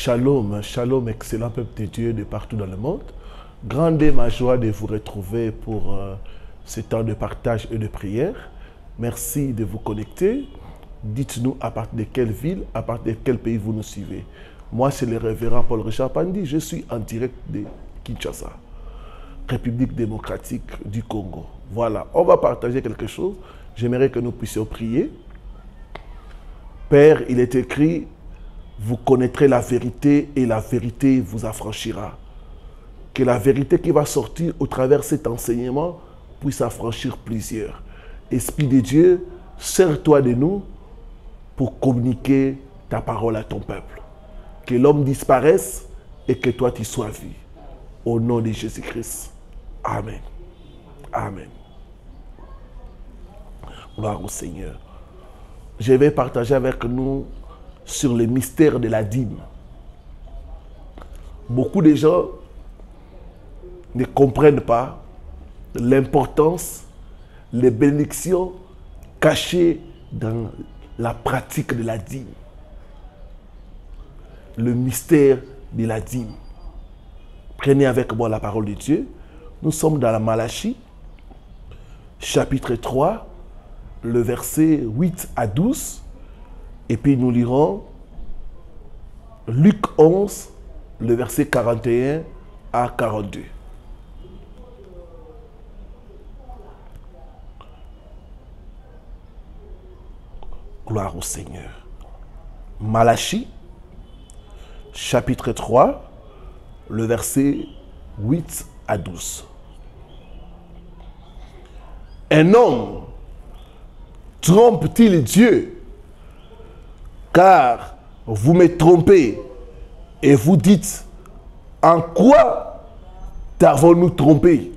Shalom, shalom, excellent peuple de Dieu de partout dans le monde. Grande est ma joie de vous retrouver pour ce temps de partage et de prière. Merci de vous connecter. Dites-nous à partir de quelle ville, à partir de quel pays vous nous suivez. Moi, c'est le révérend Paul Richard Pandi. Je suis en direct de Kinshasa, République démocratique du Congo. Voilà, on va partager quelque chose. J'aimerais que nous puissions prier. Père, il est écrit, vous connaîtrez la vérité et la vérité vous affranchira. Que la vérité qui va sortir au travers cet enseignement puisse affranchir plusieurs. Esprit de Dieu, sers-toi de nous pour communiquer ta parole à ton peuple. Que l'homme disparaisse et que toi tu sois vu. Au nom de Jésus-Christ. Amen. Amen. Gloire au Seigneur. Je vais partager avec nous sur le mystère de la dîme. Beaucoup de gens ne comprennent pas l'importance, les bénédictions cachées dans la pratique de la dîme. Le mystère de la dîme. Prenez avec moi la parole de Dieu. Nous sommes dans la Malachie, chapitre 3, le verset 8 à 12. Et puis nous lirons Luc 11, le verset 41 à 42. Gloire au Seigneur. Malachie, chapitre 3, le verset 8 à 12. Un homme trompe-t-il Dieu? Car vous me trompez et vous dites, en quoi t'avons-nous trompé?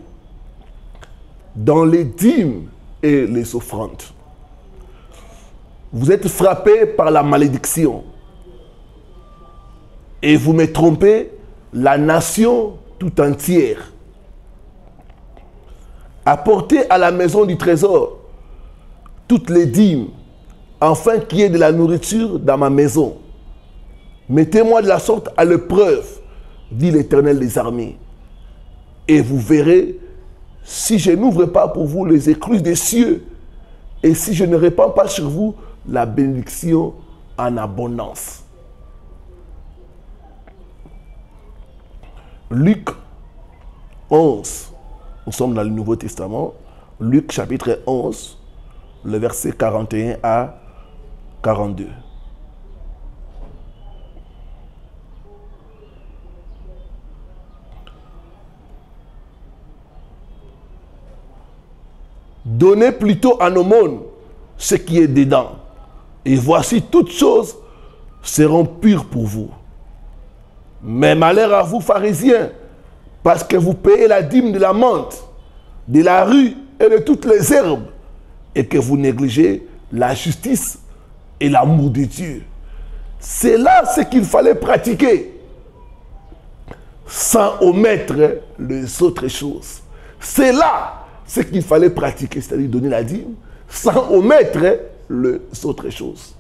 Dans les dîmes et les offrandes. Vous êtes frappés par la malédiction et vous me trompez la nation tout entière. Apportez à la maison du trésor toutes les dîmes, afin qu'il y ait de la nourriture dans ma maison. Mettez-moi de la sorte à l'épreuve, dit l'Éternel des armées. Et vous verrez si je n'ouvre pas pour vous les écluses des cieux et si je ne répands pas sur vous la bénédiction en abondance. Luc 11. Nous sommes dans le Nouveau Testament. Luc chapitre 11, le verset 41 à 42. Donnez plutôt en aumône ce qui est dedans, et voici toutes choses seront pures pour vous. Mais malheur à vous, pharisiens, parce que vous payez la dîme de la menthe, de la rue et de toutes les herbes, et que vous négligez la justice et l'amour de Dieu. C'est là ce qu'il fallait pratiquer, sans omettre les autres choses. C'est là ce qu'il fallait pratiquer, c'est-à-dire donner la dîme, sans omettre les autres choses.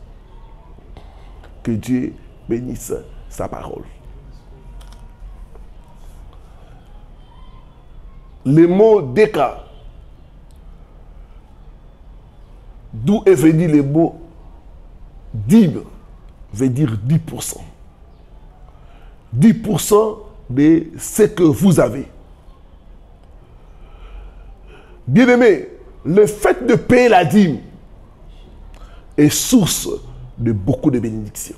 Que Dieu bénisse sa parole. Le mot déca, d'où est venu le mot dîme, veut dire 10%. 10% de ce que vous avez. Bien-aimé, le fait de payer la dîme est source de beaucoup de bénédictions.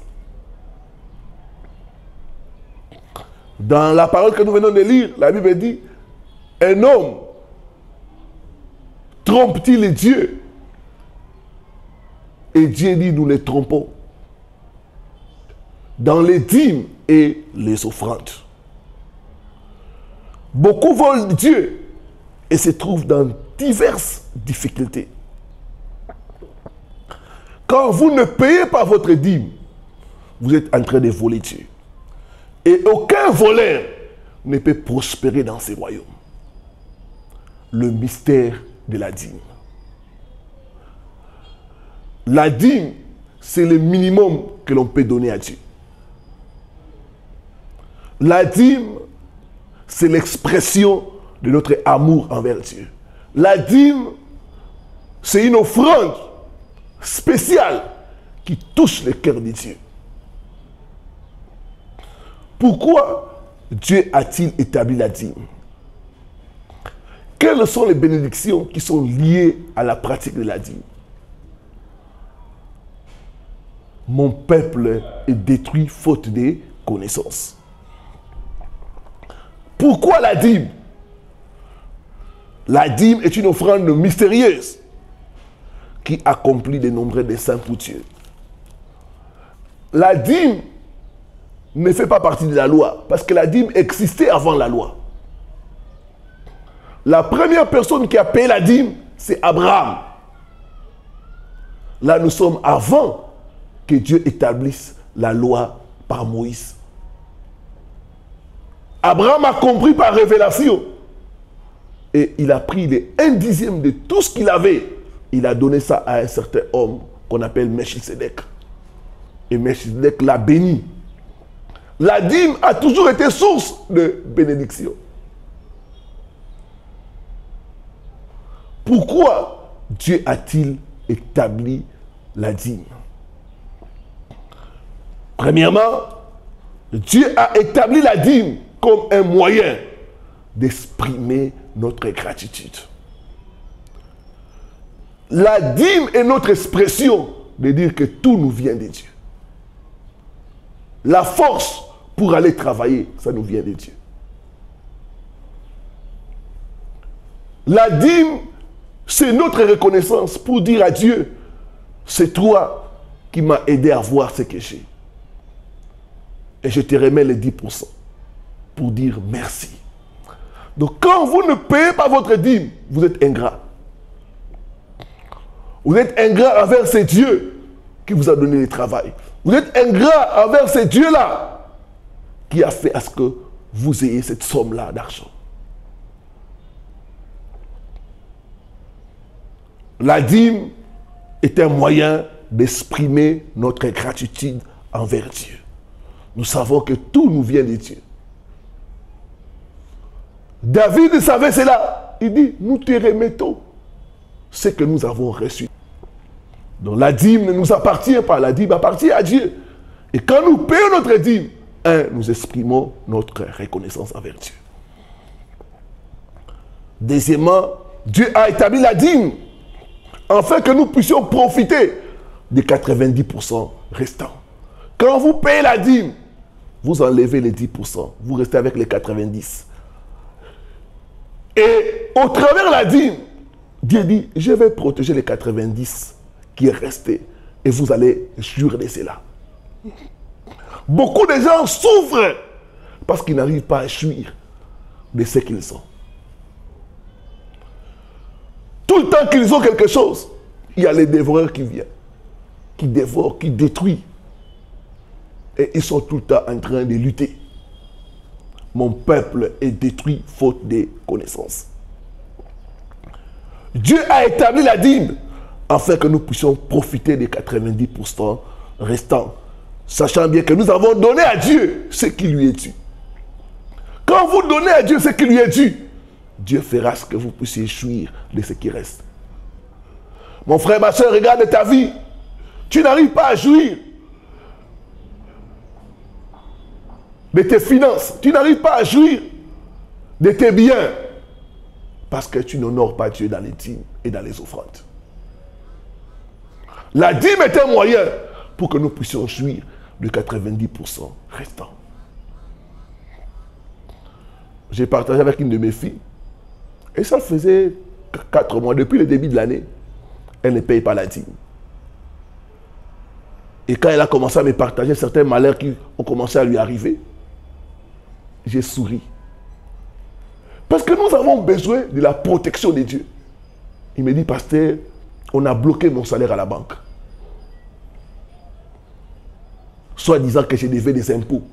Dans la parole que nous venons de lire, la Bible dit, un homme trompe-t-il Dieu? Et Dieu dit, nous les trompons. Dans les dîmes et les offrandes. Beaucoup volent Dieu et se trouvent dans diverses difficultés. Quand vous ne payez pas votre dîme, vous êtes en train de voler Dieu. Et aucun voleur ne peut prospérer dans ces royaumes. Le mystère de la dîme. La dîme, c'est le minimum que l'on peut donner à Dieu. La dîme, c'est l'expression de notre amour envers Dieu. La dîme, c'est une offrande spéciale qui touche le cœur de Dieu. Pourquoi Dieu a-t-il établi la dîme? Quelles sont les bénédictions qui sont liées à la pratique de la dîme? Mon peuple est détruit faute de connaissances. Pourquoi la dîme? La dîme est une offrande mystérieuse qui accomplit de nombreux desseins pour Dieu. La dîme ne fait pas partie de la loi parce que la dîme existait avant la loi. La première personne qui a payé la dîme, c'est Abraham. Là, nous sommes avant que Dieu établisse la loi par Moïse. Abraham a compris par révélation. Et il a pris les 1/10 de tout ce qu'il avait. Il a donné ça à un certain homme qu'on appelle Melchisedec. Et Melchisedec l'a béni. La dîme a toujours été source de bénédiction. Pourquoi Dieu a-t-il établi la dîme? Premièrement, Dieu a établi la dîme comme un moyen d'exprimer notre gratitude. La dîme est notre expression de dire que tout nous vient de Dieu. La force pour aller travailler, ça nous vient de Dieu. La dîme, c'est notre reconnaissance pour dire à Dieu, c'est toi qui m'as aidé à voir ce que j'ai. Et je te remets les 10% pour dire merci. Donc quand vous ne payez pas votre dîme, vous êtes ingrat. Vous êtes ingrat envers ces dieux qui vous a donné le travail. Vous êtes ingrat envers ces dieux-là qui a fait à ce que vous ayez cette somme-là d'argent. La dîme est un moyen d'exprimer notre gratitude envers Dieu. Nous savons que tout nous vient de Dieu. David savait cela. Il dit, nous te remettons ce que nous avons reçu. Donc la dîme ne nous appartient pas, la dîme appartient à Dieu. Et quand nous payons notre dîme, nous exprimons notre reconnaissance envers Dieu. Deuxièmement, Dieu a établi la dîme afin que nous puissions profiter des 90% restants. Quand vous payez la dîme, vous enlevez les 10%, vous restez avec les 90%. Et au travers de la dîme, Dieu dit, je vais protéger les 90 qui est resté et vous allez jouir de cela. Beaucoup de gens souffrent parce qu'ils n'arrivent pas à jouir de ce qu'ils ont. Tout le temps qu'ils ont quelque chose, il y a les dévoreurs qui viennent, qui dévorent, qui détruisent. Et ils sont tout le temps en train de lutter. Mon peuple est détruit faute de connaissances. Dieu a établi la dîme afin que nous puissions profiter des 90% restants, sachant bien que nous avons donné à Dieu ce qui lui est dû. Quand vous donnez à Dieu ce qui lui est dû, Dieu fera ce que vous puissiez jouir de ce qui reste. Mon frère, ma soeur, regarde ta vie. Tu n'arrives pas à jouir de tes finances. Tu n'arrives pas à jouir de tes biens parce que tu n'honores pas Dieu dans les dîmes et dans les offrandes. La dîme est un moyen pour que nous puissions jouir de 90% restants. J'ai partagé avec une de mes filles et ça faisait 4 mois, depuis le début de l'année, elle ne paye pas la dîme. Et quand elle a commencé à me partager certains malheurs qui ont commencé à lui arriver, j'ai souri. Parce que nous avons besoin de la protection de Dieu. Il me dit, pasteur, on a bloqué mon salaire à la banque. Soit disant que je devais des impôts.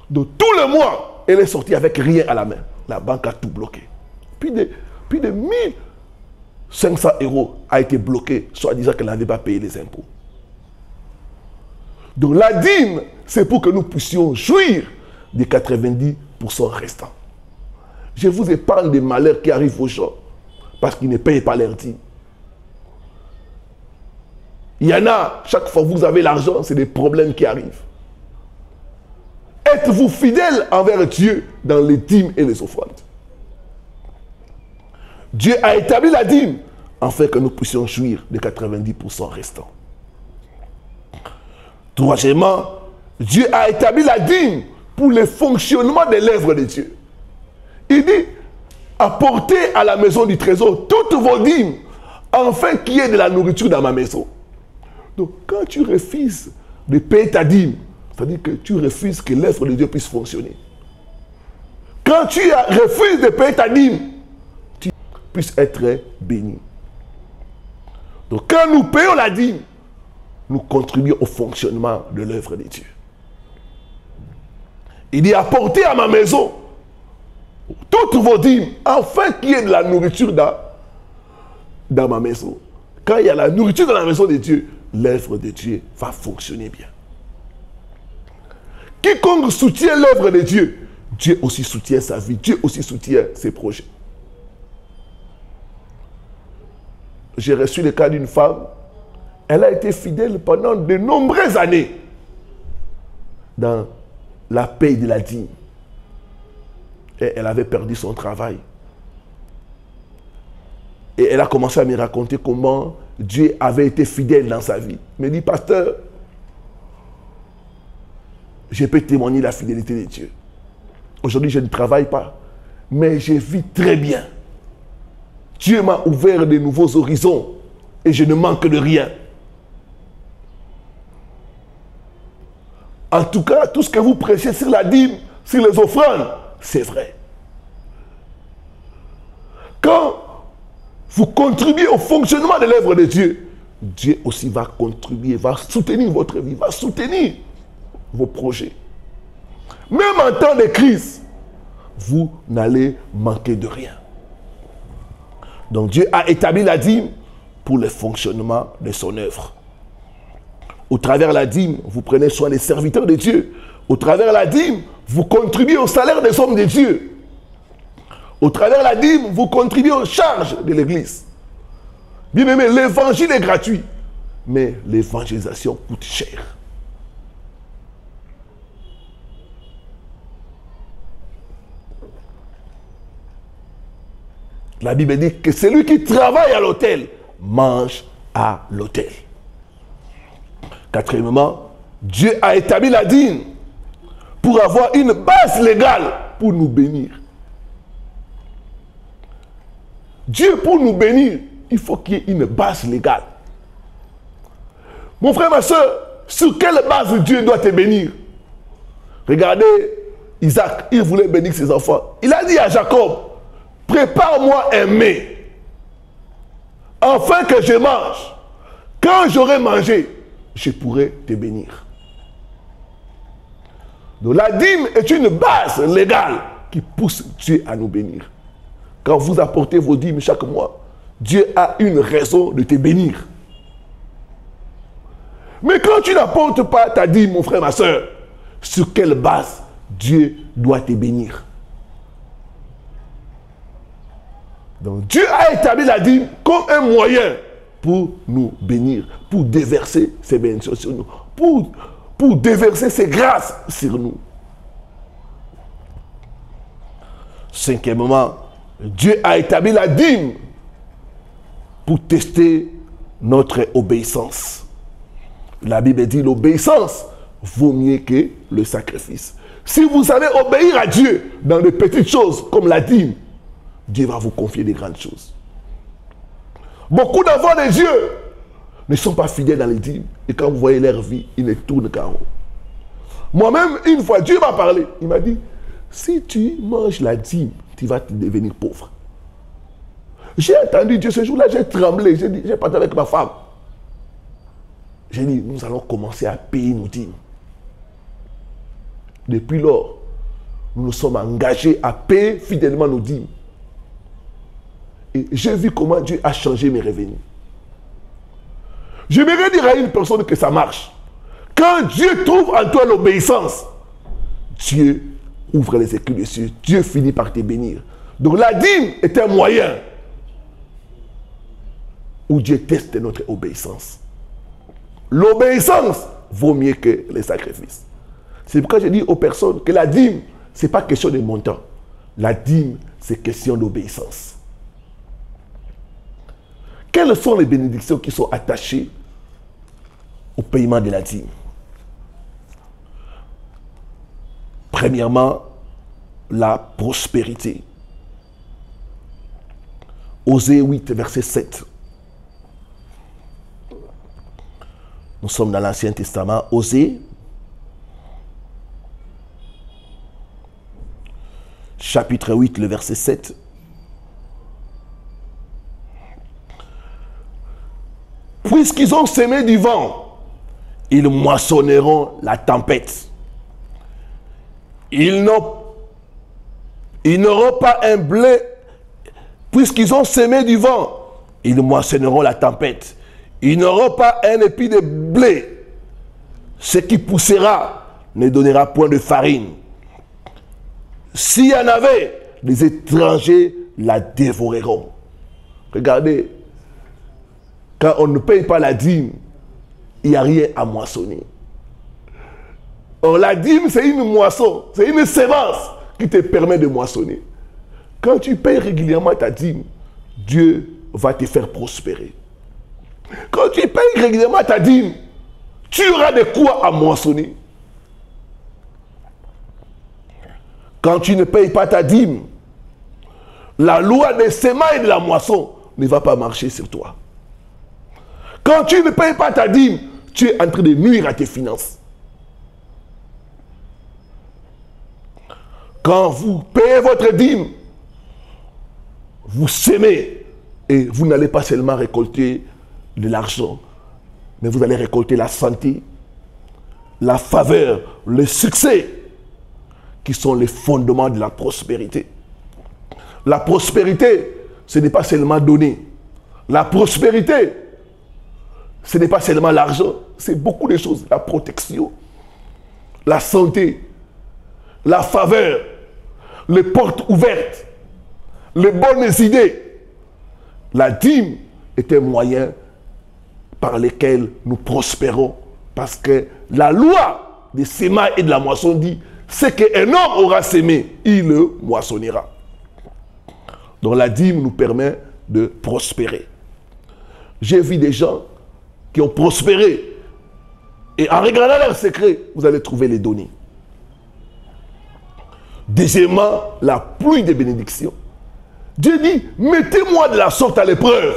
Donc tout le mois, elle est sortie avec rien à la main. La banque a tout bloqué. Puis de 1500 € a été bloqué, soit disant qu'elle n'avait pas payé les impôts. Donc la dîme, c'est pour que nous puissions jouir des 90% restants. Je vous épargne des malheurs qui arrivent aux gens parce qu'ils ne payent pas leur dîme. Il y en a, chaque fois que vous avez l'argent, c'est des problèmes qui arrivent. Êtes-vous fidèle envers Dieu dans les dîmes et les offrandes? Dieu a établi la dîme afin que nous puissions jouir des 90% restants. Troisièmement, Dieu a établi la dîme pour le fonctionnement de l'œuvre de Dieu. Il dit, apportez à la maison du trésor toutes vos dîmes, afin qu'il y ait de la nourriture dans ma maison. Donc, quand tu refuses de payer ta dîme, c'est-à-dire que tu refuses que l'œuvre de Dieu puisse fonctionner. Quand tu refuses de payer ta dîme, tu puisses être béni. Donc, quand nous payons la dîme, nous contribuons au fonctionnement de l'œuvre de Dieu. Il dit, apportez à ma maison toutes vos dîmes, afin qu'il y ait de la nourriture dans ma maison. Quand il y a la nourriture dans la maison de Dieu, l'œuvre de Dieu va fonctionner bien. Quiconque soutient l'œuvre de Dieu, Dieu aussi soutient sa vie, Dieu aussi soutient ses projets. J'ai reçu le cas d'une femme, elle a été fidèle pendant de nombreuses années dans la paye de la dîme. Et elle avait perdu son travail. Et elle a commencé à me raconter comment Dieu avait été fidèle dans sa vie. Elle me dit, pasteur, je peux témoigner la fidélité de Dieu. Aujourd'hui, je ne travaille pas, mais je vis très bien. Dieu m'a ouvert de nouveaux horizons et je ne manque de rien. En tout cas, tout ce que vous prêchez sur la dîme, sur les offrandes, c'est vrai. Quand vous contribuez au fonctionnement de l'œuvre de Dieu, Dieu aussi va contribuer, va soutenir votre vie, va soutenir vos projets. Même en temps de crise, vous n'allez manquer de rien. Donc Dieu a établi la dîme pour le fonctionnement de son œuvre. Au travers de la dîme, vous prenez soin des serviteurs de Dieu. Au travers de la dîme, vous contribuez au salaire des hommes de Dieu. Au travers de la dîme, vous contribuez aux charges de l'Église. Bien aimé, l'évangile est gratuit, mais l'évangélisation coûte cher. La Bible dit que celui qui travaille à l'autel mange à l'autel. Quatrièmement, Dieu a établi la dîme pour avoir une base légale pour nous bénir. Dieu, pour nous bénir, il faut qu'il y ait une base légale. Mon frère, ma soeur, sur quelle base Dieu doit te bénir? Regardez, Isaac, il voulait bénir ses enfants. Il a dit à Jacob, prépare-moi un mets, afin que je mange. Quand j'aurai mangé, je pourrai te bénir. Donc la dîme est une base légale qui pousse Dieu à nous bénir. Quand vous apportez vos dîmes chaque mois, Dieu a une raison de te bénir. Mais quand tu n'apportes pas ta dîme, mon frère, ma soeur, sur quelle base Dieu doit te bénir? Donc Dieu a établi la dîme comme un moyen pour nous bénir, pour déverser ses bénédictions sur nous, pour déverser ses grâces sur nous. Cinquièmement, Dieu a établi la dîme pour tester notre obéissance. La Bible dit l'obéissance vaut mieux que le sacrifice. Si vous savez obéir à Dieu dans de petites choses comme la dîme, Dieu va vous confier des grandes choses. Beaucoup d'enfants de Dieu ne sont pas fidèles dans les dîmes. Et quand vous voyez leur vie, ils ne tournent qu'en rond. Moi-même, une fois, Dieu m'a parlé. Il m'a dit, si tu manges la dîme, tu vas devenir pauvre. J'ai entendu Dieu ce jour-là, j'ai tremblé. J'ai parlé avec ma femme. J'ai dit, nous allons commencer à payer nos dîmes. Depuis lors, nous nous sommes engagés à payer fidèlement nos dîmes. Et j'ai vu comment Dieu a changé mes revenus. J'aimerais dire à une personne que ça marche. Quand Dieu trouve en toi l'obéissance, Dieu ouvre les écues des cieux. Dieu finit par te bénir. Donc la dîme est un moyen où Dieu teste notre obéissance. L'obéissance vaut mieux que les sacrifices. C'est pourquoi je dis aux personnes que la dîme, ce n'est pas question de montant. La dîme, c'est question d'obéissance. Quelles sont les bénédictions qui sont attachées au paiement de la dîme? Premièrement, la prospérité. Osée 8, verset 7. Nous sommes dans l'Ancien Testament. Osée, chapitre 8, le verset 7. Puisqu'ils ont semé du vent, ils moissonneront la tempête. Ils n'auront pas un blé. Puisqu'ils ont semé du vent, ils moissonneront la tempête. Ils n'auront pas un épi de blé. Ce qui poussera ne donnera point de farine. S'il y en avait, les étrangers la dévoreront. Regardez, quand on ne paye pas la dîme, il n'y a rien à moissonner. Or, la dîme, c'est une moisson, c'est une sémence qui te permet de moissonner. Quand tu payes régulièrement ta dîme, Dieu va te faire prospérer. Quand tu payes régulièrement ta dîme, tu auras de quoi à moissonner. Quand tu ne payes pas ta dîme, la loi des semences et de la moisson ne va pas marcher sur toi. Quand tu ne payes pas ta dîme, tu es en train de nuire à tes finances. Quand vous payez votre dîme, vous sémez et vous n'allez pas seulement récolter de l'argent, mais vous allez récolter la santé, la faveur, le succès, qui sont les fondements de la prospérité. La prospérité, ce n'est pas seulement donner. La prospérité, ce n'est pas seulement l'argent, c'est beaucoup de choses. La protection, la santé, la faveur, les portes ouvertes, les bonnes idées. La dîme est un moyen par lequel nous prospérons. Parce que la loi des semences et de la moisson dit, ce qu'un homme aura sémé, il le moissonnera. Donc la dîme nous permet de prospérer. J'ai vu des gens qui ont prospéré. Et en regardant leurs secrets, vous allez trouver les données. Deuxièmement, la pluie des bénédictions. Dieu dit, mettez-moi de la sorte à l'épreuve.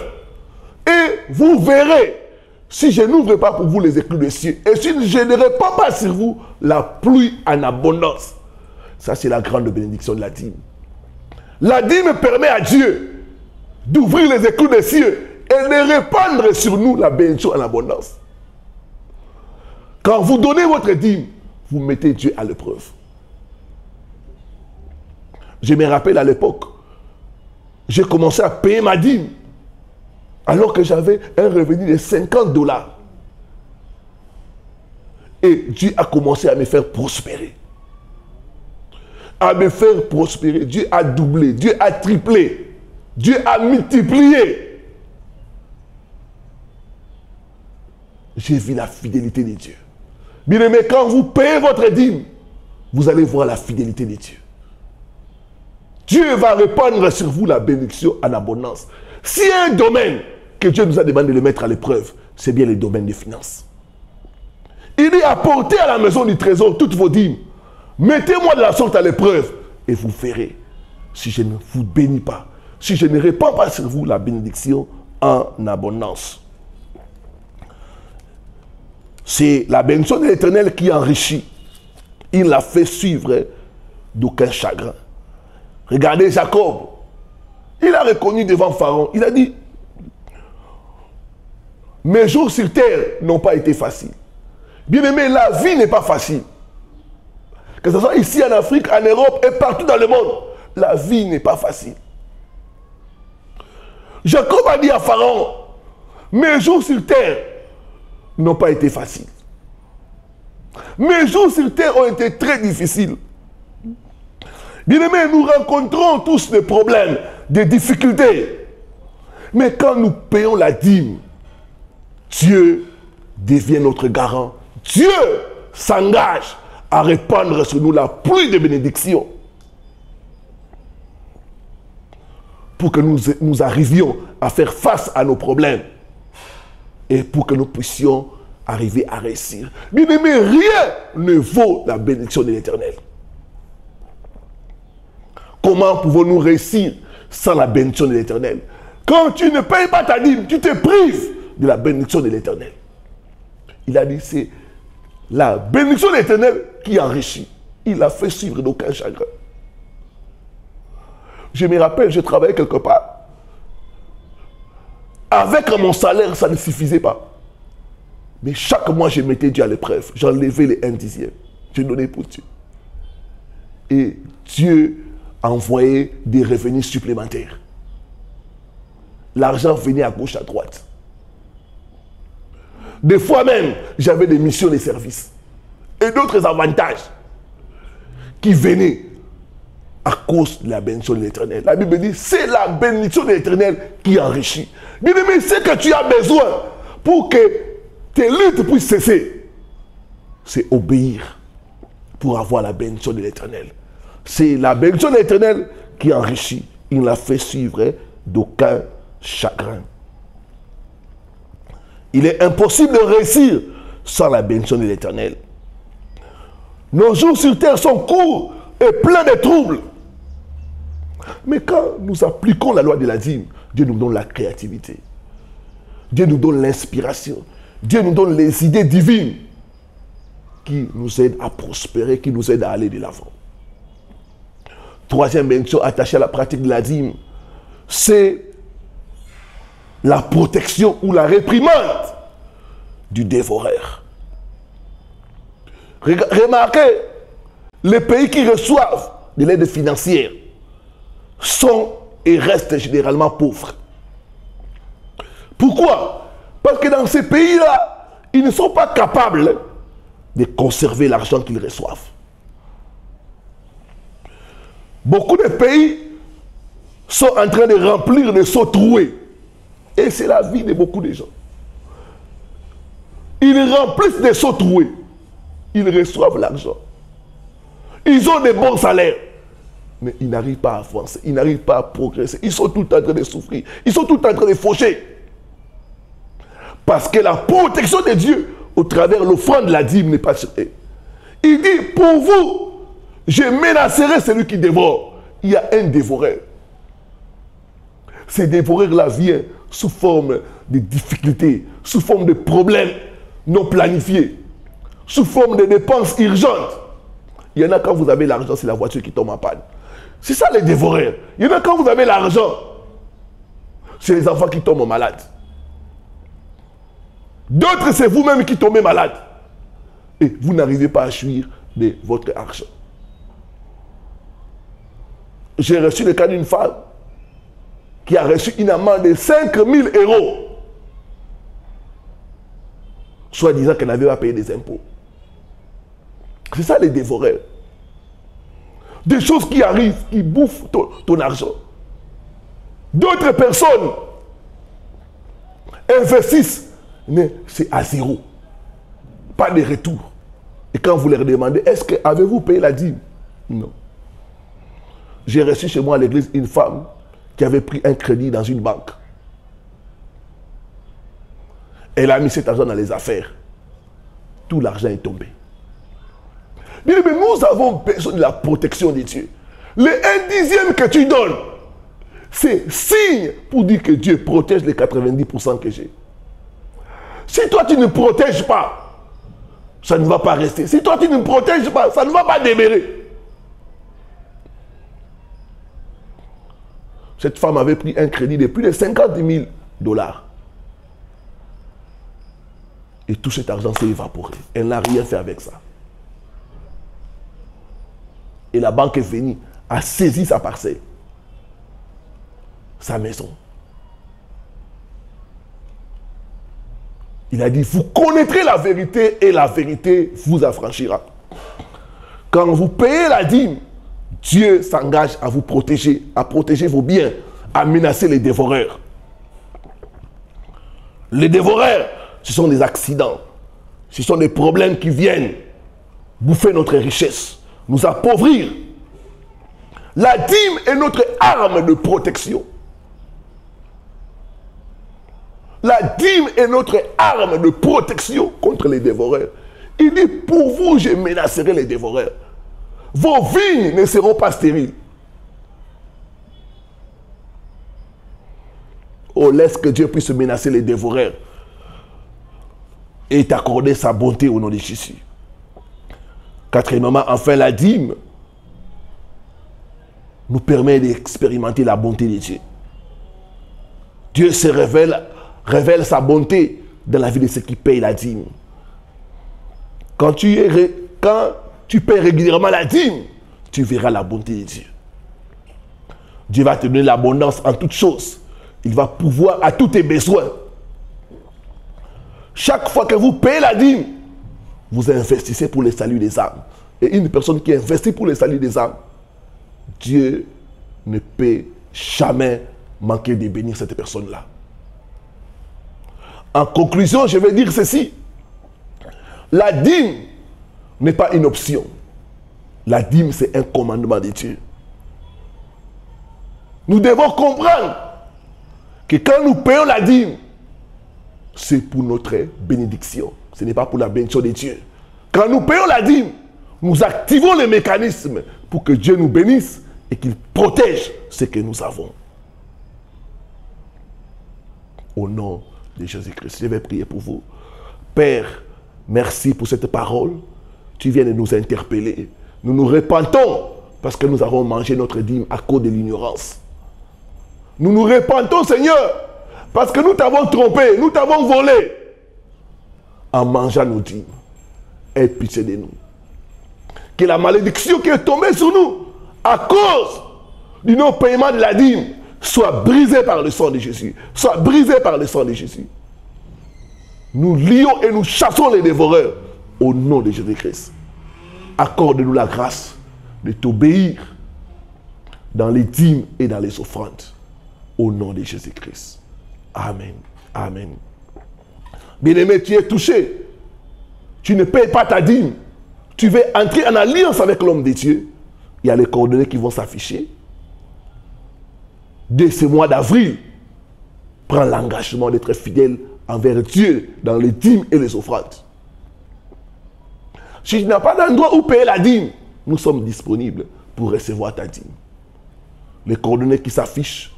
Et vous verrez, si je n'ouvre pas pour vous les écluses des cieux, et si je ne répands pas sur vous la pluie en abondance. Ça, c'est la grande bénédiction de la dîme. La dîme permet à Dieu d'ouvrir les écluses des cieux et de répandre sur nous la bénédiction en abondance. Quand vous donnez votre dîme, vous mettez Dieu à l'épreuve. Je me rappelle à l'époque, j'ai commencé à payer ma dîme alors que j'avais un revenu de $50. Et Dieu a commencé à me faire prospérer. À me faire prospérer. Dieu a doublé, Dieu a triplé, Dieu a multiplié. J'ai vu la fidélité de Dieu. Bien aimé, quand vous payez votre dîme, vous allez voir la fidélité de Dieu. Dieu va répandre sur vous la bénédiction en abondance. S'il y a un domaine que Dieu nous a demandé de mettre à l'épreuve, c'est bien le domaine des finances. Il dit, apportez à la maison du trésor toutes vos dîmes. Mettez-moi de la sorte à l'épreuve et vous verrez si je ne vous bénis pas, si je ne répands pas sur vous la bénédiction en abondance. C'est la bénédiction de l'Éternel qui enrichit. Il l'a fait suivre d'aucun chagrin. Regardez Jacob. Il a reconnu devant Pharaon. Il a dit, mes jours sur terre n'ont pas été faciles. Bien aimé, la vie n'est pas facile. Que ce soit ici en Afrique, en Europe et partout dans le monde, la vie n'est pas facile. Jacob a dit à Pharaon, mes jours sur terre n'ont pas été faciles. Mes jours sur terre ont été très difficiles. Bien-aimés, nous rencontrons tous des problèmes, des difficultés. Mais quand nous payons la dîme, Dieu devient notre garant. Dieu s'engage à répandre sur nous la pluie de bénédictions pour que nous arrivions à faire face à nos problèmes et pour que nous puissions arriver à réussir. Bien-aimés, rien ne vaut la bénédiction de l'Éternel. Comment pouvons-nous réussir sans la bénédiction de l'Éternel? Quand tu ne payes pas ta dîme, tu te prives de la bénédiction de l'Éternel. Il a dit, c'est la bénédiction de l'Éternel qui enrichit. Il a fait suivre d'aucun chagrin. Je me rappelle, je travaillais quelque part. Avec mon salaire, ça ne suffisait pas. Mais chaque mois, je mettais Dieu à l'épreuve. J'enlevais les 1/10. Je donnais pour Dieu. Et Dieu envoyait des revenus supplémentaires. L'argent venait à gauche, à droite. Des fois même, j'avais des missions de service. Et d'autres avantages qui venaient à cause de la bénédiction de l'Éternel. La Bible dit, c'est la bénédiction de l'Éternel qui enrichit. Bien aimé, ce que tu as besoin pour que tes luttes puissent cesser, c'est obéir pour avoir la bénédiction de l'Éternel. C'est la bénédiction de l'Éternel qui enrichit. Il l'a fait suivre d'aucun chagrin. Il est impossible de réussir sans la bénédiction de l'Éternel. Nos jours sur terre sont courts et pleins de troubles. Mais quand nous appliquons la loi de la dîme, Dieu nous donne la créativité. Dieu nous donne l'inspiration. Dieu nous donne les idées divines qui nous aident à prospérer, qui nous aident à aller de l'avant. Troisième bénédiction attachée à la pratique de la dîme, c'est la protection ou la réprimande du dévoreur. Remarquez, les pays qui reçoivent de l'aide financière sont et restent généralement pauvres. Pourquoi? Parce que dans ces pays-là, ils ne sont pas capables de conserver l'argent qu'ils reçoivent. Beaucoup de pays sont en train de remplir de seaux troués. Et c'est la vie de beaucoup de gens. Ils remplissent des seaux troués. Ils reçoivent l'argent. Ils ont des bons salaires. Mais ils n'arrivent pas à avancer. Ils n'arrivent pas à progresser. Ils sont tout en train de souffrir. Ils sont tout en train de faucher. Parce que la protection de Dieu, au travers l'offrande de la dîme, n'est pas sur eux. Il dit, pour vous, je menacerai celui qui dévore. Il y a un dévoreur. Ce dévoreur-là vient sous forme de difficultés, sous forme de problèmes non planifiés, sous forme de dépenses urgentes. Il y en a quand vous avez l'argent, c'est la voiture qui tombe en panne. C'est ça les dévoreurs. Il y en a quand vous avez l'argent, c'est les enfants qui tombent malades. D'autres, c'est vous-même qui tombez malade. Et vous n'arrivez pas à jouir de votre argent. J'ai reçu le cas d'une femme qui a reçu une amende de 5 000 €. Soit disant qu'elle n'avait pas payé des impôts. C'est ça les dévoreurs. Des choses qui arrivent, qui bouffent ton argent. D'autres personnes investissent, mais c'est à zéro. Pas de retour. Et quand vous leur demandez, est-ce que avez-vous payé la dîme? Non. J'ai reçu chez moi à l'église une femme qui avait pris un crédit dans une banque. Elle a mis cet argent dans les affaires. Tout l'argent est tombé. Mais nous avons besoin de la protection de Dieu. Le 1/10 que tu donnes, c'est signe pour dire que Dieu protège les 90% que j'ai. Si toi tu ne protèges pas, ça ne va pas rester. Si toi tu ne protèges pas, ça ne va pas demeurer. Cette femme avait pris un crédit de plus de 50 000 $. Et tout cet argent s'est évaporé. Elle n'a rien fait avec ça. Et la banque est venue, a saisi sa parcelle, sa maison. Il a dit, vous connaîtrez la vérité et la vérité vous affranchira. Quand vous payez la dîme, Dieu s'engage à vous protéger, à protéger vos biens, à menacer les dévoreurs. Les dévoreurs, ce sont des accidents. Ce sont des problèmes qui viennent bouffer notre richesse, nous appauvrir. La dîme est notre arme de protection. La dîme est notre arme de protection contre les dévoreurs. Il dit, pour vous, je menacerai les dévoreurs. Vos vignes ne seront pas stériles. Oh, laisse que Dieu puisse menacer les dévoreurs et t'accorder sa bonté au nom de Jésus. Quatrièmement, enfin, la dîme nous permet d'expérimenter la bonté de Dieu. Dieu se révèle sa bonté dans la vie de ceux qui payent la dîme. Quand tu payes régulièrement la dîme, tu verras la bonté de Dieu. Dieu va te donner l'abondance en toutes choses. Il va pourvoir à tous tes besoins. Chaque fois que vous payez la dîme, vous investissez pour le salut des âmes. Et une personne qui investit pour le salut des âmes, Dieu ne peut jamais manquer de bénir cette personne-là. En conclusion, je vais dire ceci. La dîme n'est pas une option. La dîme, c'est un commandement de Dieu. Nous devons comprendre que quand nous payons la dîme, c'est pour notre bénédiction. Ce n'est pas pour la bénédiction de Dieu. Quand nous payons la dîme, nous activons les mécanismes pour que Dieu nous bénisse et qu'il protège ce que nous avons. Au nom de Jésus-Christ, je vais prier pour vous. Père, merci pour cette parole. Tu viens de nous interpeller. Nous nous repentons parce que nous avons mangé notre dîme à cause de l'ignorance. Nous nous repentons, Seigneur, parce que nous t'avons trompé, nous t'avons volé en mangeant nos dîmes. Aie pitié de nous. Que la malédiction qui est tombée sur nous à cause du non-paiement de la dîme soit brisée par le sang de Jésus. Soit brisée par le sang de Jésus. Nous lions et nous chassons les dévoreurs au nom de Jésus-Christ. Accorde-nous la grâce de t'obéir dans les dîmes et dans les offrandes. Au nom de Jésus-Christ. Amen. Amen. Bien-aimé, tu es touché. Tu ne payes pas ta dîme. Tu veux entrer en alliance avec l'homme de Dieu. Il y a les coordonnées qui vont s'afficher. Dès ce mois d'avril, prends l'engagement d'être fidèle envers Dieu dans les dîmes et les offrandes. Si tu n'as pas d'endroit où payer la dîme, nous sommes disponibles pour recevoir ta dîme. Les coordonnées qui s'affichent,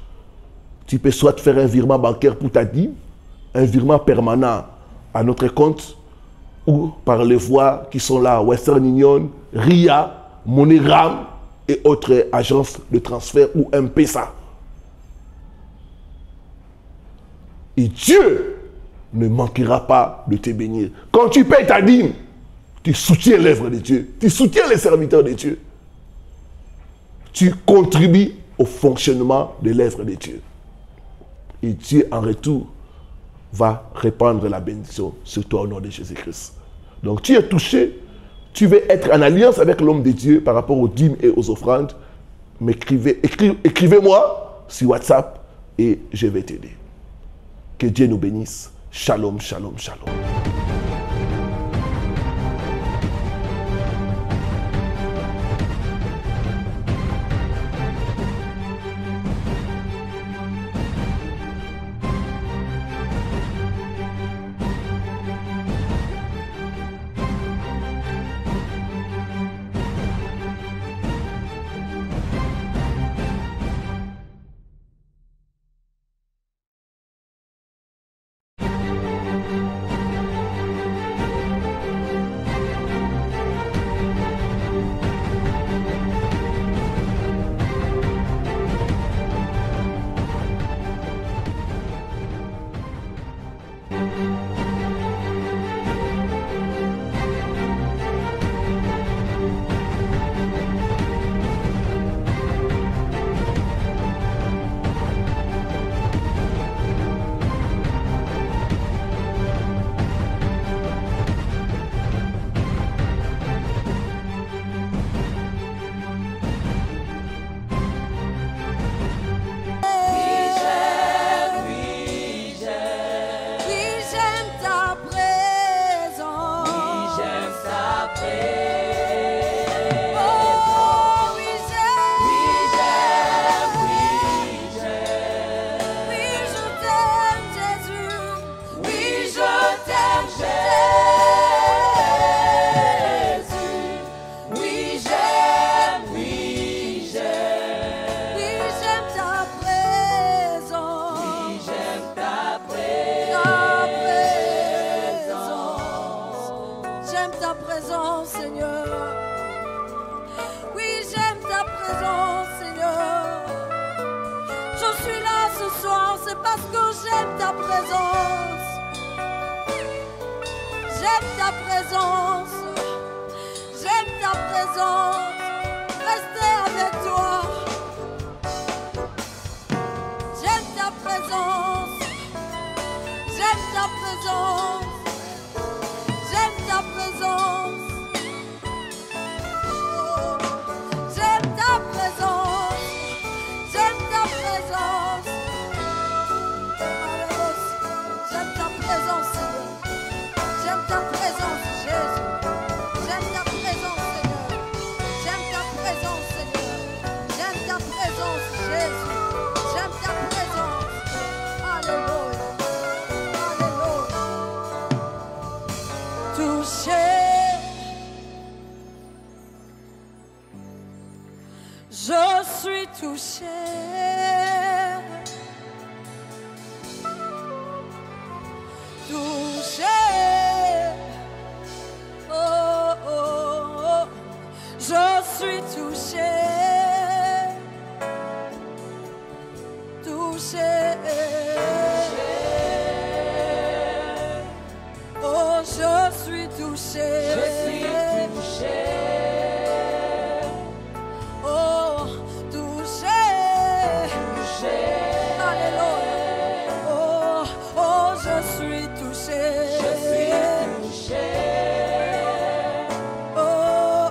tu peux soit faire un virement bancaire pour ta dîme, un virement permanent à notre compte, ou par les voies qui sont là, Western Union, RIA, MoneyGram et autres agences de transfert ou M-Pesa. Et Dieu ne manquera pas de te bénir. Quand tu payes ta dîme, tu soutiens l'œuvre de Dieu, tu soutiens les serviteurs de Dieu. Tu contribues au fonctionnement de l'œuvre de Dieu. Et Dieu, en retour, va répandre la bénédiction sur toi au nom de Jésus-Christ. Donc, tu es touché, tu veux être en alliance avec l'homme de Dieu par rapport aux dîmes et aux offrandes, écrivez-moi sur WhatsApp et je vais t'aider. Que Dieu nous bénisse. Shalom, shalom, shalom. j'aime ta présence. J'aime ta présence. J'aime ta présence. Rester avec toi. J'aime ta présence. J'aime ta présence. J'aime ta présence. J'aime ta présence. J'aime ta présence. J'aime ta présence, Seigneur. J'aime ta présence, Jésus. J'aime ta présence, Seigneur. J'aime ta présence, Seigneur. J'aime ta présence, Jésus. J'aime ta présence. Alléluia. Alléluia. Touché. Je suis touché. Touché. Oh, oh, oh. Je suis touché. Touché. Oh, je suis touché. Je suis touché. Oh, touché. Touché. Alléluia. Oh, oh, je suis touché. Je suis touché. Oh,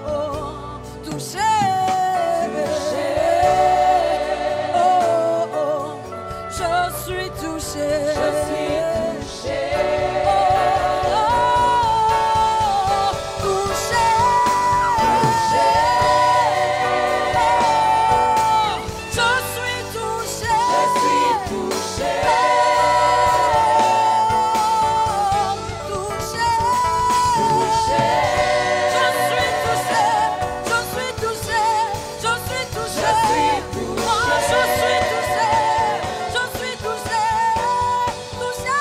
oh, touché. Touché. Oh, oh, je suis touché. Je suis touché. Oh, oh, touché. Touché. Je suis touché. Je suis touché. Touché. Touché. Je suis touché. Je suis touché. Je suis touché. Je suis Oh, je suis touché. Je suis touché. Touché.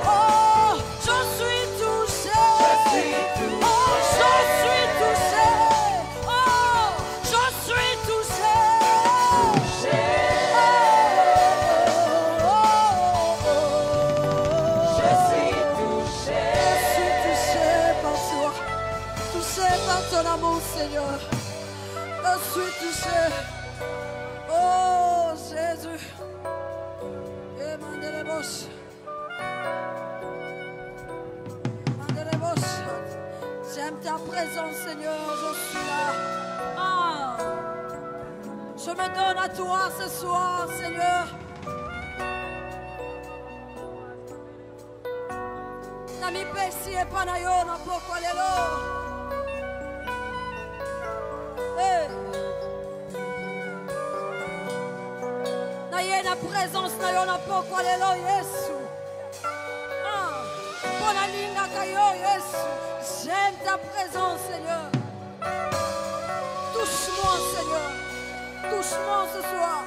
Oh, je suis touché. Je suis touché. Oh, je suis touché. Oh, je suis touché. Je suis touché. Je suis touché par toi, touché par ton amour, Seigneur. Je suis touché. Oh, Jésus. J'aime ta présence, Seigneur. Je suis là. Ah. Je me donne à toi ce soir, Seigneur. Nami pesi e panayona poko lelo. Hey. Na yena présence na yona poko lelo Yesu. Ah, pona linga kayo Yesu. J'aime ta présence, Seigneur. Touche-moi, Seigneur. Touche-moi ce soir.